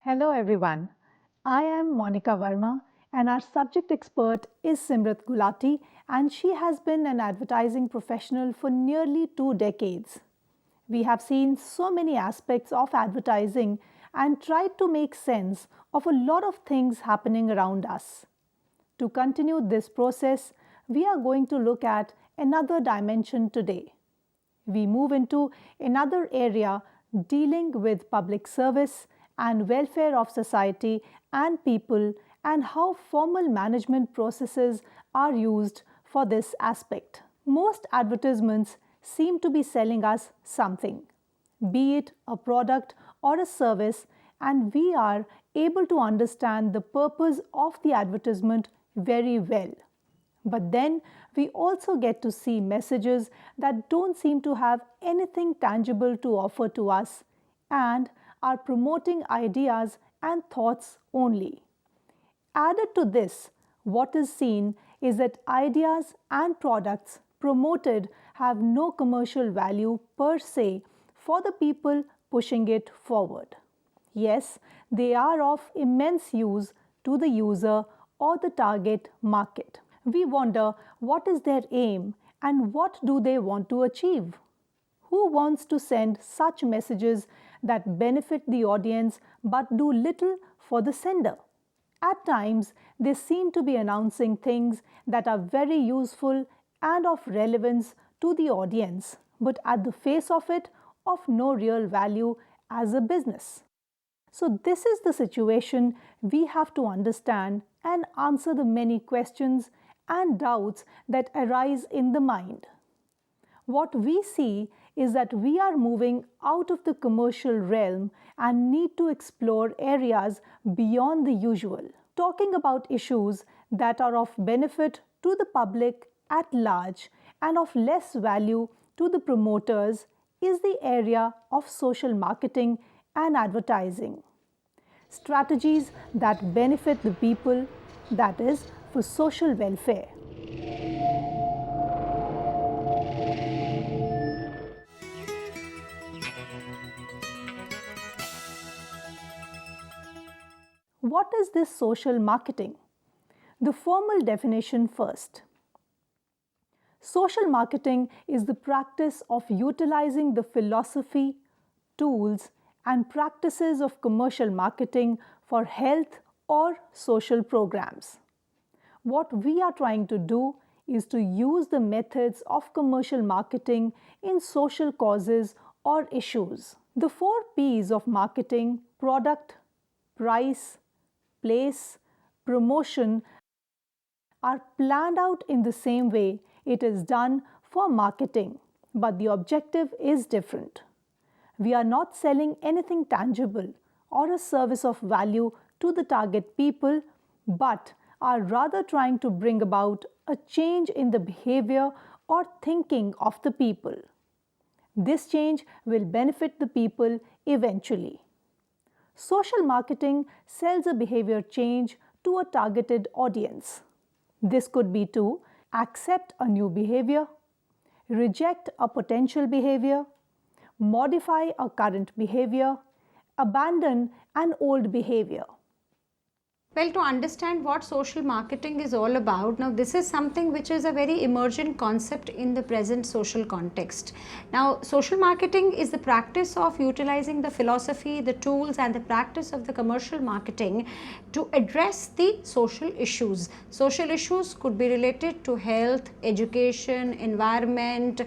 Hello everyone. I am Monica Verma and our subject expert is Simrat Gulati and she has been an advertising professional for nearly 2 decades. We have seen so many aspects of advertising and tried to make sense of a lot of things happening around us. To continue this process, we are going to look at another dimension today. We move into another area dealing with public service and welfare of society and people and how formal management processes are used for this aspect. Most advertisements seem to be selling us something, be it a product or a service, and we are able to understand the purpose of the advertisement very well. But then we also get to see messages that don't seem to have anything tangible to offer to us and are promoting ideas and thoughts only. Added to this, what is seen is that ideas and products promoted have no commercial value per se for the people pushing it forward. Yes, they are of immense use to the user or the target market. We wonder what is their aim and what do they want to achieve? Who wants to send such messages that benefit the audience but do little for the sender? At times, they seem to be announcing things that are very useful and of relevance to the audience, but at the face of it, of no real value as a business. So, this is the situation we have to understand and answer the many questions and doubts that arise in the mind. What we see is that we are moving out of the commercial realm and need to explore areas beyond the usual. Talking about issues that are of benefit to the public at large and of less value to the promoters is the area of social marketing and advertising. Strategies that benefit the people, that is, for social welfare. What is this social marketing? The formal definition first. Social marketing is the practice of utilizing the philosophy, tools, and practices of commercial marketing for health or social programs. What we are trying to do is to use the methods of commercial marketing in social causes or issues. The 4 P's of marketing, product, price, place, promotion, are planned out in the same way it is done for marketing, but the objective is different. We are not selling anything tangible or a service of value to the target people, but are rather trying to bring about a change in the behavior or thinking of the people. This change will benefit the people eventually. Social marketing sells a behavior change to a targeted audience. This could be to accept a new behavior, reject a potential behavior, modify a current behavior, abandon an old behavior. Well, to understand what social marketing is all about, now this is something which is a very emergent concept in the present social context. Now, social marketing is the practice of utilizing the philosophy, the tools and the practice of the commercial marketing to address the social issues. Social issues could be related to health, education, environment,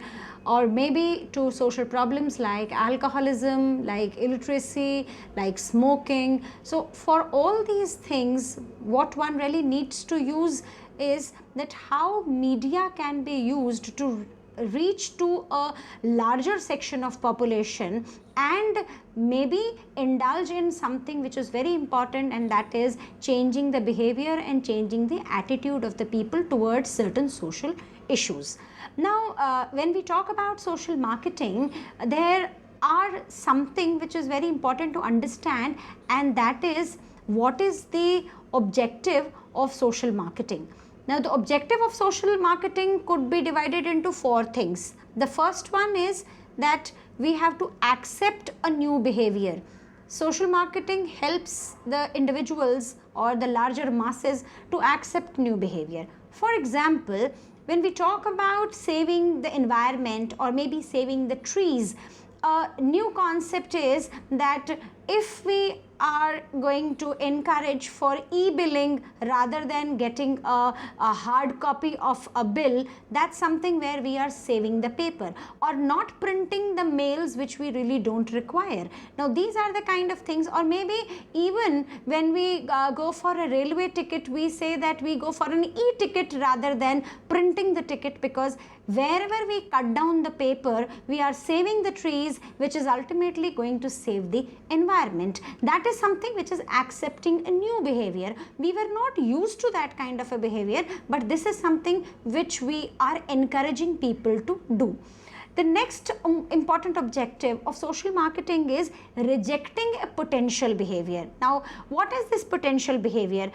or maybe to social problems like alcoholism, like illiteracy, like smoking. So for all these things, what one really needs to use is that how media can be used to reach to a larger section of population and maybe indulge in something which is very important, and that is changing the behavior and changing the attitude of the people towards certain social issues. Now, when we talk about social marketing, there are something which is very important to understand, and that is what is the objective of social marketing. Now, the objective of social marketing could be divided into 4 things. The first one is that we have to accept a new behavior. social marketing helps the individuals or the larger masses to accept new behavior. For example, when we talk about saving the environment or maybe saving the trees, a new concept is that if we are going to encourage for e-billing rather than getting a hard copy of a bill, that's something where we are saving the paper, or not printing the mails which we really don't require. Now these are the kind of things. Or maybe even when we go for a railway ticket, we say that we go for an e-ticket rather than printing the ticket, because wherever we cut down the paper, we are saving the trees, which is ultimately going to save the environment. That is something which is accepting a new behavior. We were not used to that kind of a behavior, but this is something which we are encouraging people to do. The next important objective of social marketing is rejecting a potential behavior. Now, what is this potential behavior?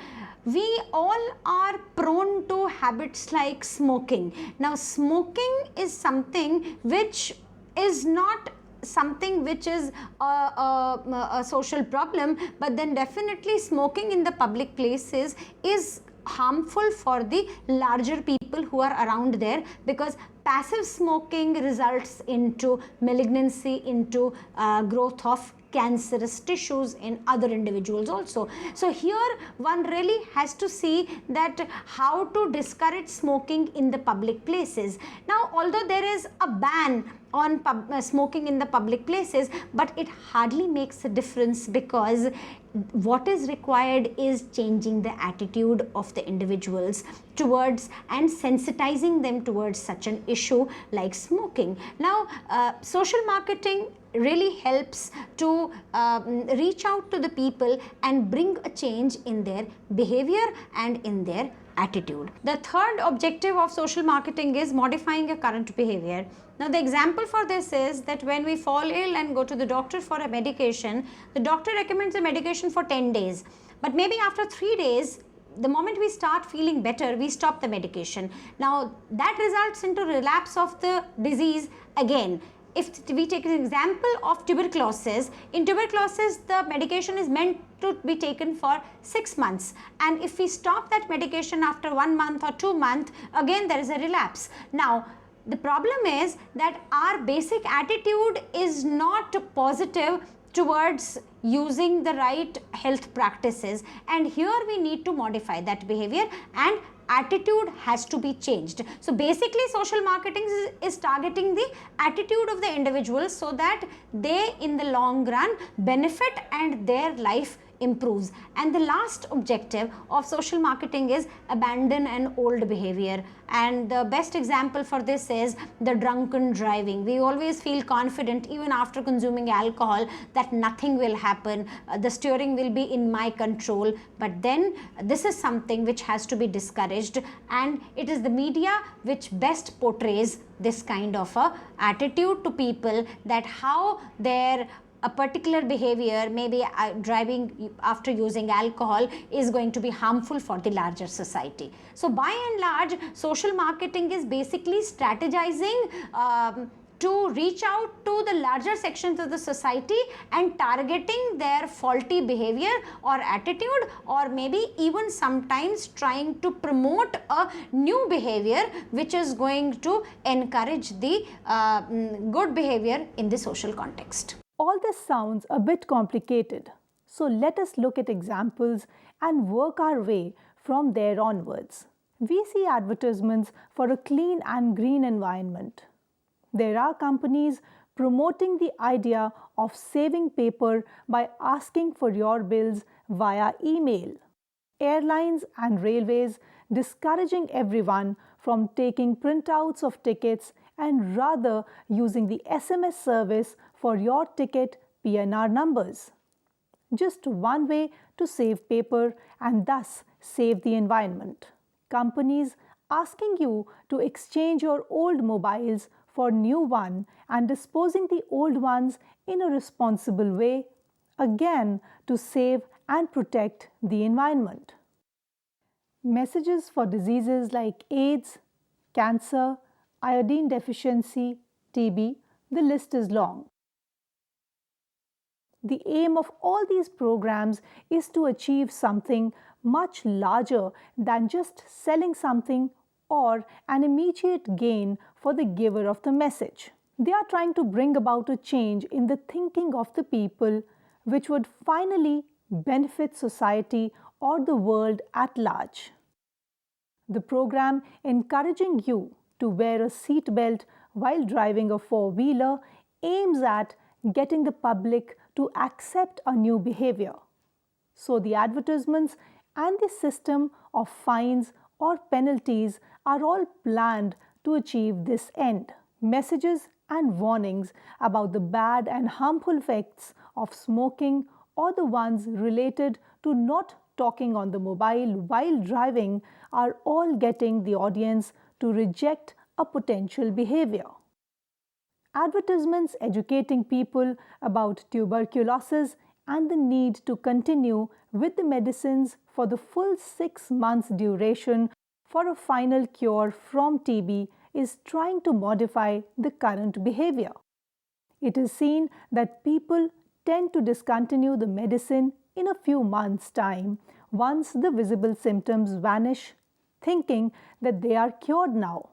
We all are prone to habits like smoking. Now, smoking is something which is not something which is a social problem, but then definitely smoking in the public places is harmful for the larger people who are around there, because passive smoking results into malignancy, into growth of cancerous tissues in other individuals also. So here one really has to see that how to discourage smoking in the public places. Now, although there is a ban on smoking in the public places, but it hardly makes a difference, because what is required is changing the attitude of the individuals towards and sensitizing them towards such an issue like smoking. Now, social marketing really helps to reach out to the people and bring a change in their behavior and in their attitude. The third objective of social marketing is modifying a current behavior. Now, the example for this is that when we fall ill and go to the doctor for a medication, the doctor recommends a medication for 10 days, but maybe after 3 days, the moment we start feeling better, we stop the medication. Now, that results into relapse of the disease again. If we take an example of tuberculosis, in tuberculosis the medication is meant to be taken for 6 months, and if we stop that medication after 1 month or 2 months, again there is a relapse. Now, the problem is that our basic attitude is not positive towards using the right health practices, and here we need to modify that behavior and attitude has to be changed. So basically social marketing is targeting the attitude of the individuals so that they in the long run benefit and their life improves. And the last objective of social marketing is abandon an old behavior, and the best example for this is the drunken driving. We always feel confident even after consuming alcohol that nothing will happen, the steering will be in my control, but then this is something which has to be discouraged, and it is the media which best portrays this kind of a attitude to people, that how their a particular behavior, maybe driving after using alcohol, is going to be harmful for the larger society. So by and large, social marketing is basically strategizing to reach out to the larger sections of the society and targeting their faulty behavior or attitude, or maybe even sometimes trying to promote a new behavior which is going to encourage the good behavior in the social context. All this sounds a bit complicated, so let us look at examples and work our way from there onwards. We see advertisements for a clean and green environment. There are companies promoting the idea of saving paper by asking for your bills via email. Airlines and railways discouraging everyone from taking printouts of tickets and rather using the SMS service for your ticket PNR numbers. Just one way to save paper and thus save the environment. Companies asking you to exchange your old mobiles for new one and disposing the old ones in a responsible way, again to save and protect the environment. Messages for diseases like AIDS, cancer, iodine deficiency, TB, the list is long. The aim of all these programs is to achieve something much larger than just selling something or an immediate gain for the giver of the message. They are trying to bring about a change in the thinking of the people, which would finally benefit society or the world at large. The program encouraging you to wear a seat belt while driving a four-wheeler aims at getting the public to accept a new behavior. So the advertisements and the system of fines or penalties are all planned to achieve this end. Messages and warnings about the bad and harmful effects of smoking or the ones related to not talking on the mobile while driving are all getting the audience to reject a potential behavior. Advertisements educating people about tuberculosis and the need to continue with the medicines for the full 6 months duration for a final cure from TB is trying to modify the current behavior. It is seen that people tend to discontinue the medicine in a few months' time once the visible symptoms vanish, thinking that they are cured now.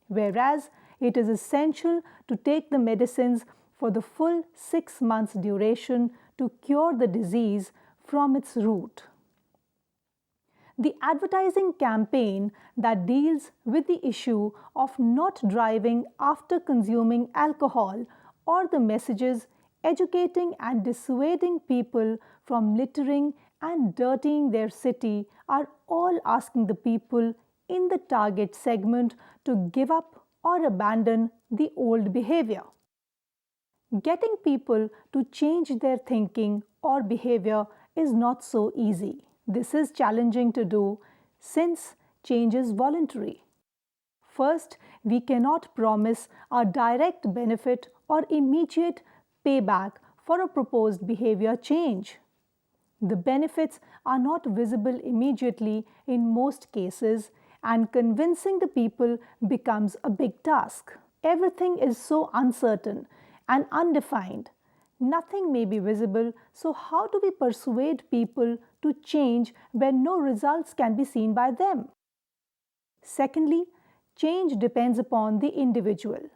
Whereas it is essential to take the medicines for the full 6 months duration to cure the disease from its root. The advertising campaign that deals with the issue of not driving after consuming alcohol or the messages educating and dissuading people from littering and dirtying their city are all asking the people in the target segment to give up or abandon the old behavior. Getting people to change their thinking or behavior is not so easy. This is challenging to do since change is voluntary. First, we cannot promise a direct benefit or immediate payback for a proposed behavior change. The benefits are not visible immediately in most cases, and convincing the people becomes a big task. Everything is so uncertain and undefined. Nothing may be visible, so how do we persuade people to change when no results can be seen by them? Secondly, change depends upon the individual,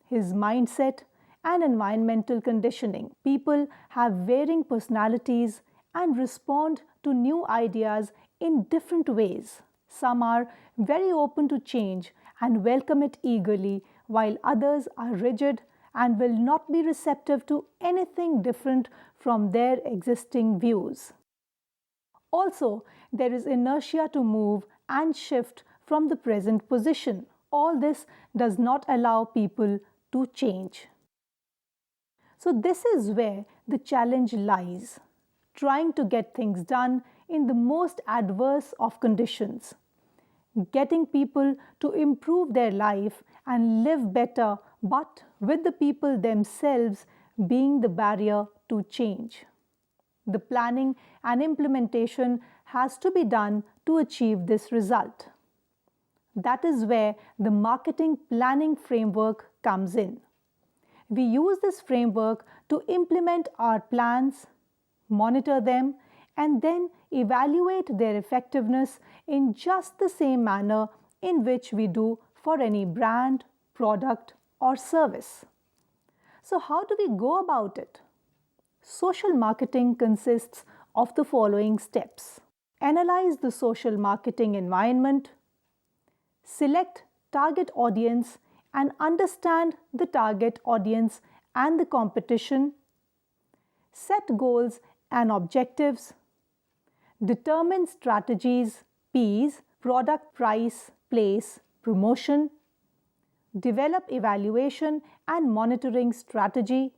his mindset, and environmental conditioning. People have varying personalities and respond to new ideas in different ways. Some are very open to change and welcome it eagerly, while others are rigid and will not be receptive to anything different from their existing views. Also, there is inertia to move and shift from the present position. All this does not allow people to change. So, this is where the challenge lies, trying to get things done in the most adverse of conditions, getting people to improve their life and live better, but with the people themselves being the barrier to change. The planning and implementation has to be done to achieve this result. That is where the marketing planning framework comes in. We use this framework to implement our plans, monitor them, and then evaluate their effectiveness in just the same manner in which we do for any brand, product, or service. So, how do we go about it? Social marketing consists of the following steps: analyze the social marketing environment, select target audience and understand the target audience and the competition, set goals and objectives, determine strategies, P's, product, price, place, promotion, develop evaluation and monitoring strategy,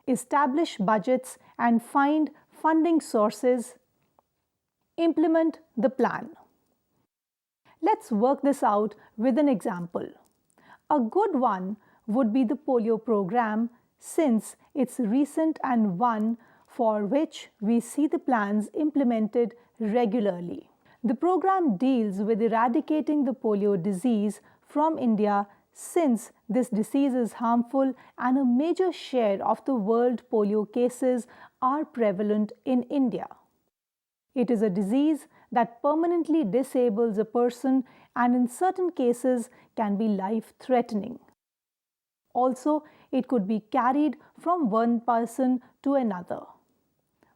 establish budgets and find funding sources, implement the plan. Let's work this out with an example. A good one would be the polio program, since it's recent and one for which we see the plans implemented regularly. The program deals with eradicating the polio disease from India since this disease is harmful and a major share of the world polio cases are prevalent in India. It is a disease that permanently disables a person and in certain cases can be life-threatening. Also, it could be carried from one person to another.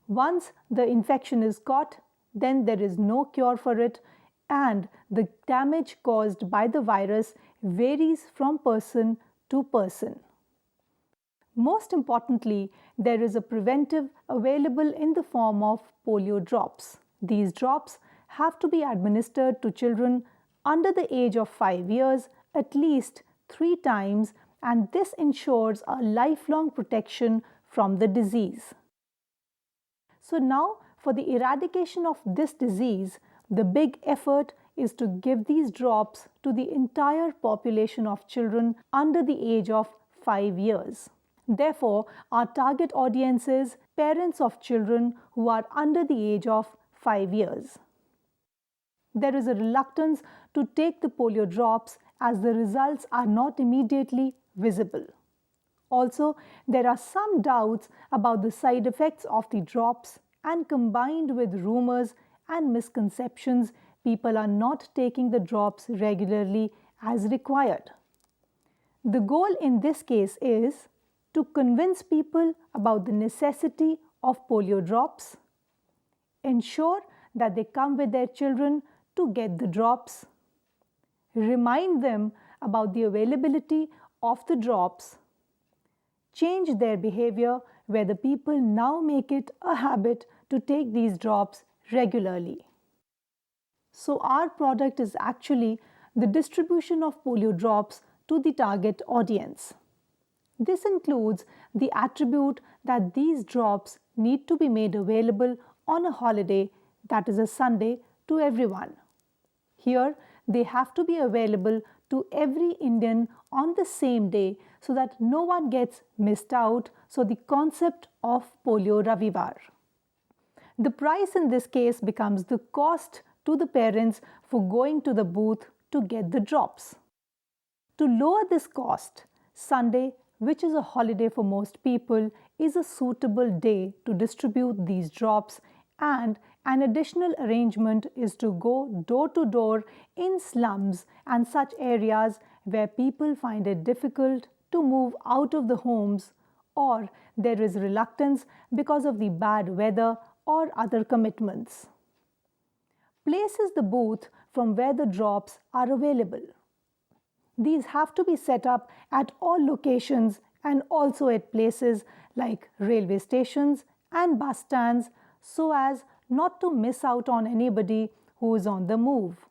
Once the infection is caught, then there is no cure for it, and the damage caused by the virus varies from person to person. Most importantly, there is a preventive available in the form of polio drops. These drops have to be administered to children under the age of 5 years at least 3 times, and this ensures a lifelong protection from the disease. So now, for the eradication of this disease, the big effort is to give these drops to the entire population of children under the age of 5 years. Therefore, our target audience is parents of children who are under the age of 5 years. There is a reluctance to take the polio drops as the results are not immediately visible. Also, there are some doubts about the side effects of the drops, and combined with rumors and misconceptions, people are not taking the drops regularly as required. The goal in this case is to convince people about the necessity of polio drops, ensure that they come with their children to get the drops, remind them about the availability of the drops, change their behavior where the people now make it a habit to take these drops regularly. So our product is actually the distribution of polio drops to the target audience. This includes the attribute that these drops need to be made available on a holiday, that is a Sunday, to everyone. Here, they have to be available to every Indian on the same day so that no one gets missed out. So the concept of Polio Ravivar. The price in this case becomes the cost to the parents for going to the booth to get the drops. To lower this cost, Sunday, which is a holiday for most people, is a suitable day to distribute these drops, and an additional arrangement is to go door to door in slums and such areas where people find it difficult to move out of the homes, or there is reluctance because of the bad weather or other commitments. Places the booth from where the drops are available. These have to be set up at all locations and also at places like railway stations and bus stands so as not to miss out on anybody who is on the move.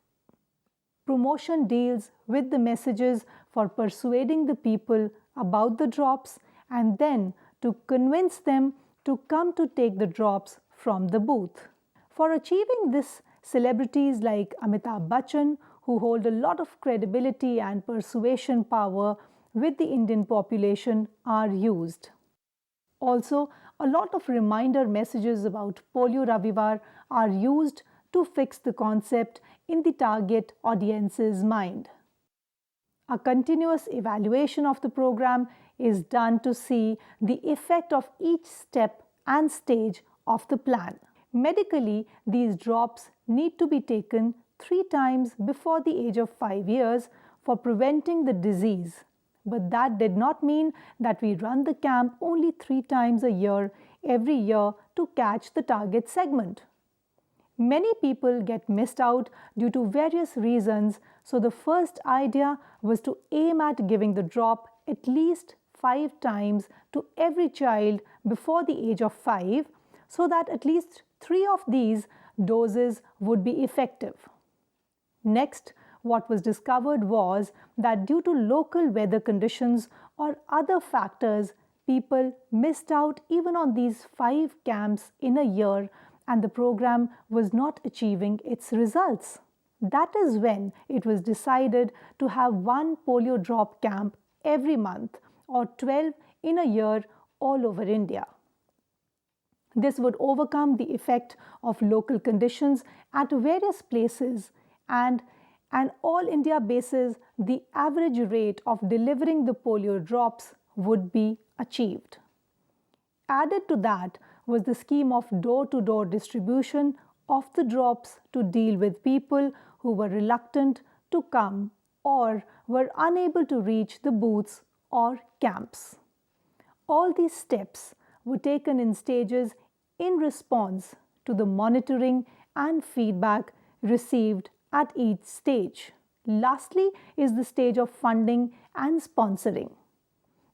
Promotion deals with the messages for persuading the people about the drops and then to convince them to come to take the drops from the booth. For achieving this, celebrities like Amitabh Bachchan, who hold a lot of credibility and persuasion power with the Indian population, are used. Also, a lot of reminder messages about Polio Ravivar are used to fix the concept in the target audience's mind. A continuous evaluation of the program is done to see the effect of each step and stage of the plan. Medically, these drops need to be taken 3 times before the age of 5 years for preventing the disease. But that did not mean that we run the camp only 3 times a year, every year, to catch the target segment. Many people get missed out due to various reasons, so the first idea was to aim at giving the drop at least 5 times to every child before the age of 5, so that at least 3 of these doses would be effective. Next, what was discovered was that due to local weather conditions or other factors, people missed out even on these 5 camps in a year, and the program was not achieving its results. That is when it was decided to have 1 polio drop camp every month or 12 in a year all over India. This would overcome the effect of local conditions at various places, and and all India basis, the average rate of delivering the polio drops would be achieved. Added to that was the scheme of door to door distribution of the drops to deal with people who were reluctant to come or were unable to reach the booths or camps. All these steps were taken in stages in response to the monitoring and feedback received at each stage. Lastly is the stage of funding and sponsoring.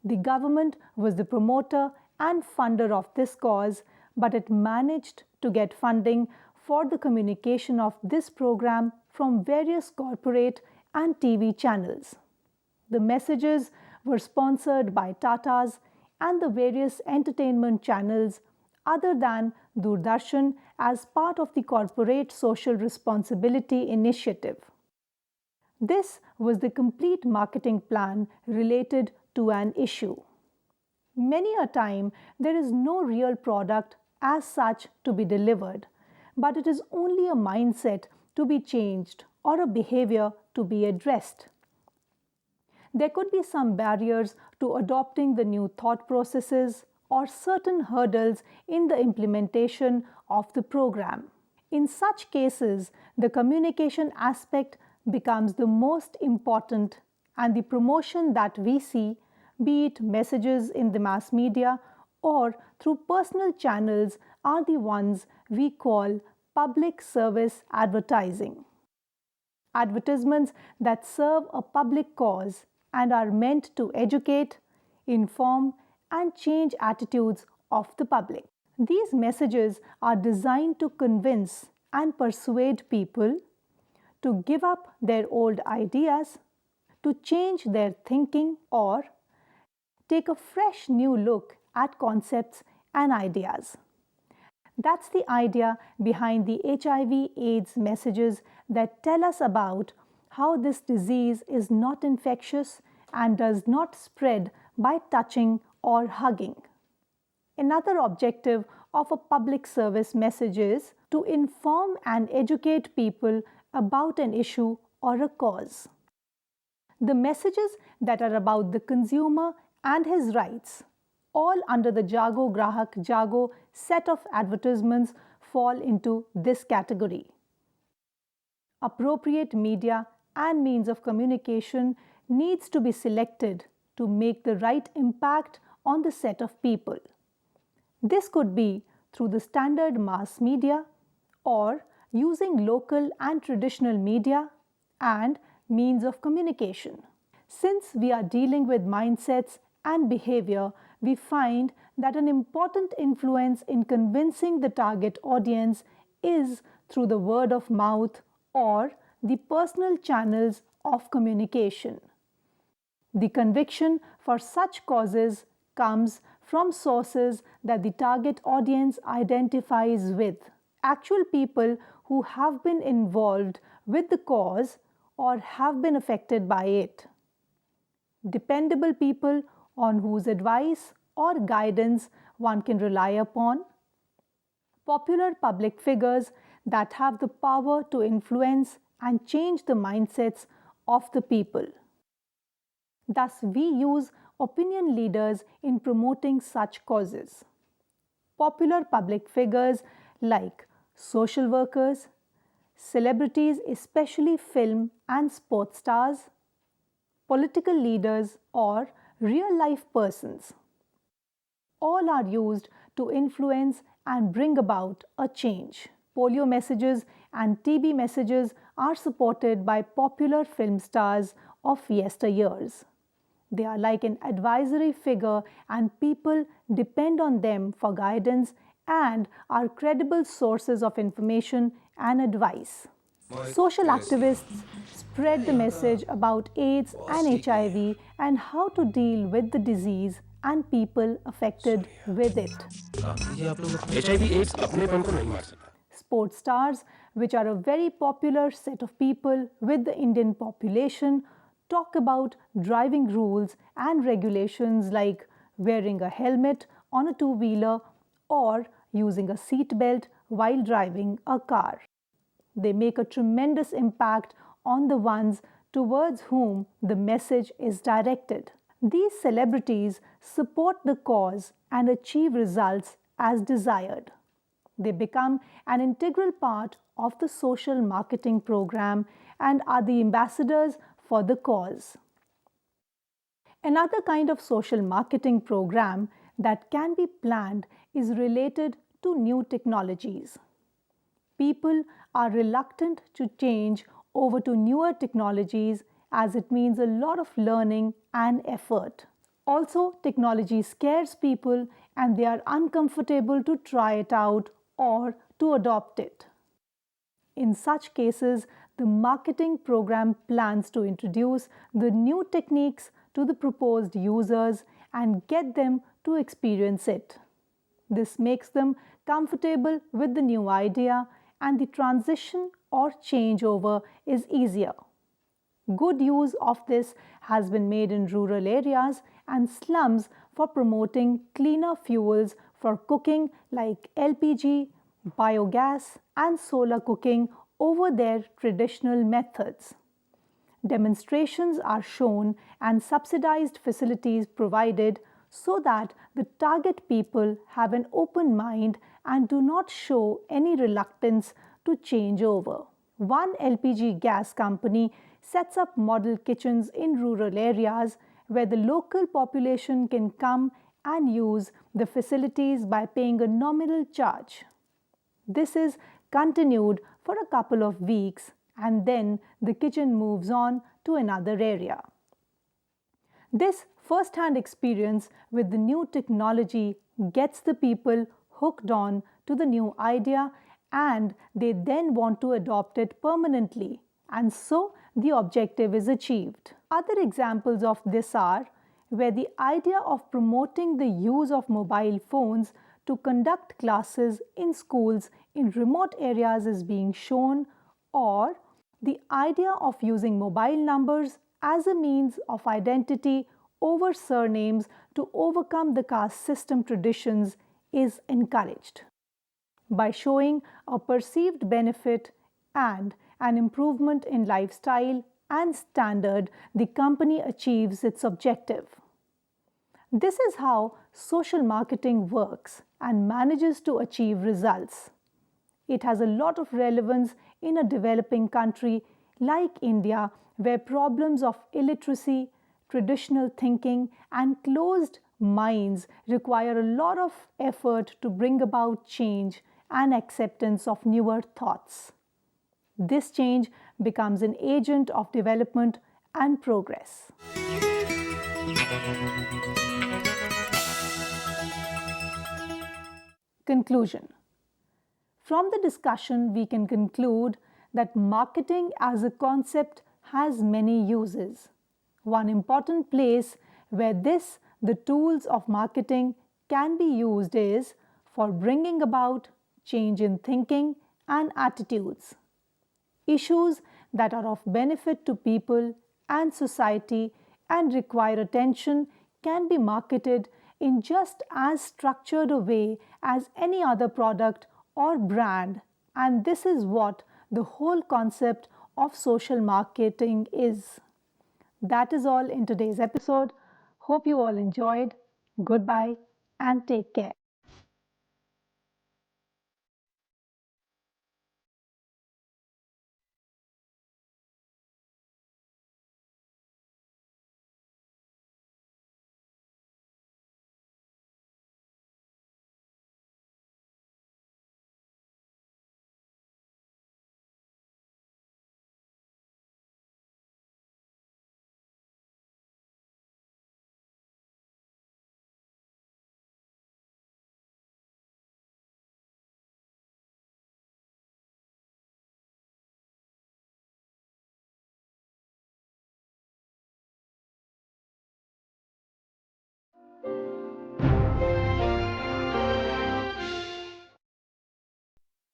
The government was the promoter and funder of this cause, but it managed to get funding for the communication of this program from various corporate and TV channels. The messages were sponsored by Tatas and the various entertainment channels other than Doordarshan as part of the corporate social responsibility initiative. This was the complete marketing plan related to an issue. Many a time, there is no real product as such to be delivered, but it is only a mindset to be changed or a behavior to be addressed. There could be some barriers to adopting the new thought processes or certain hurdles in the implementation of the program. In such cases, the communication aspect becomes the most important, and the promotion that we see, be it messages in the mass media or through personal channels, are the ones we call public service advertising. Advertisements that serve a public cause and are meant to educate, inform, and change attitudes of the public. These messages are designed to convince and persuade people to give up their old ideas, to change their thinking, or take a fresh new look at concepts and ideas. That's the idea behind the HIV/AIDS messages that tell us about how this disease is not infectious and does not spread by touching or hugging. Another objective of a public service message is to inform and educate people about an issue or a cause. The messages that are about the consumer and his rights, all under the Jago Grahak Jago set of advertisements, fall into this category. Appropriate media and means of communication needs to be selected to make the right impact on the set of people. This could be through the standard mass media or using local and traditional media and means of communication. Since we are dealing with mindsets and behavior, we find that an important influence in convincing the target audience is through the word of mouth or the personal channels of communication. The conviction for such causes comes from sources that the target audience identifies with, actual people who have been involved with the cause or have been affected by it. Dependable people on whose advice or guidance one can rely upon. Popular public figures that have the power to influence and change the mindsets of the people. Thus, we use opinion leaders in promoting such causes. Popular public figures like social workers, celebrities, especially film and sports stars, political leaders, or real life persons. All are used to influence and bring about a change. Polio messages and TB messages are supported by popular film stars of yesteryears. They are like an advisory figure, and people depend on them for guidance and are credible sources of information and advice. Social activists spread the message about AIDS and HIV and how to deal with the disease and people affected with it. Sports stars, which are a very popular set of people with the Indian population, talk about driving rules and regulations like wearing a helmet on a two-wheeler or using a seat belt while driving a car. They make a tremendous impact on the ones towards whom the message is directed. These celebrities support the cause and achieve results as desired. They become an integral part of the social marketing program and are the ambassadors for the cause. Another kind of social marketing program that can be planned is related to new technologies. People are reluctant to change over to newer technologies as it means a lot of learning and effort. Also, technology scares people and they are uncomfortable to try it out or to adopt it. In such cases, the marketing program plans to introduce the new techniques to the proposed users and get them to experience it. This makes them comfortable with the new idea and the transition or changeover is easier. Good use of this has been made in rural areas and slums for promoting cleaner fuels for cooking like LPG, biogas, and solar cooking over their traditional methods. Demonstrations are shown and subsidized facilities provided so that the target people have an open mind and do not show any reluctance to change over. One LPG gas company sets up model kitchens in rural areas where the local population can come and use the facilities by paying a nominal charge. This is continued for a couple of weeks and then the kitchen moves on to another area. This first-hand experience with the new technology gets the people hooked on to the new idea and they then want to adopt it permanently, and so the objective is achieved. Other examples of this are where the idea of promoting the use of mobile phones to conduct classes in schools in remote areas is being shown, or the idea of using mobile numbers as a means of identity over surnames to overcome the caste system traditions is encouraged. By showing a perceived benefit and an improvement in lifestyle and standard, the company achieves its objective. This is how social marketing works and manages to achieve results. It has a lot of relevance in a developing country like India, where problems of illiteracy, traditional thinking, and closed minds require a lot of effort to bring about change and acceptance of newer thoughts. This change becomes an agent of development and progress. Conclusion. From the discussion, we can conclude that marketing as a concept has many uses. One important place where the tools of marketing can be used is for bringing about change in thinking and attitudes. Issues that are of benefit to people and society and require attention can be marketed in just as structured a way as any other product or brand, and this is what the whole concept of social marketing is. That is all in today's episode. Hope you all enjoyed. Goodbye and take care.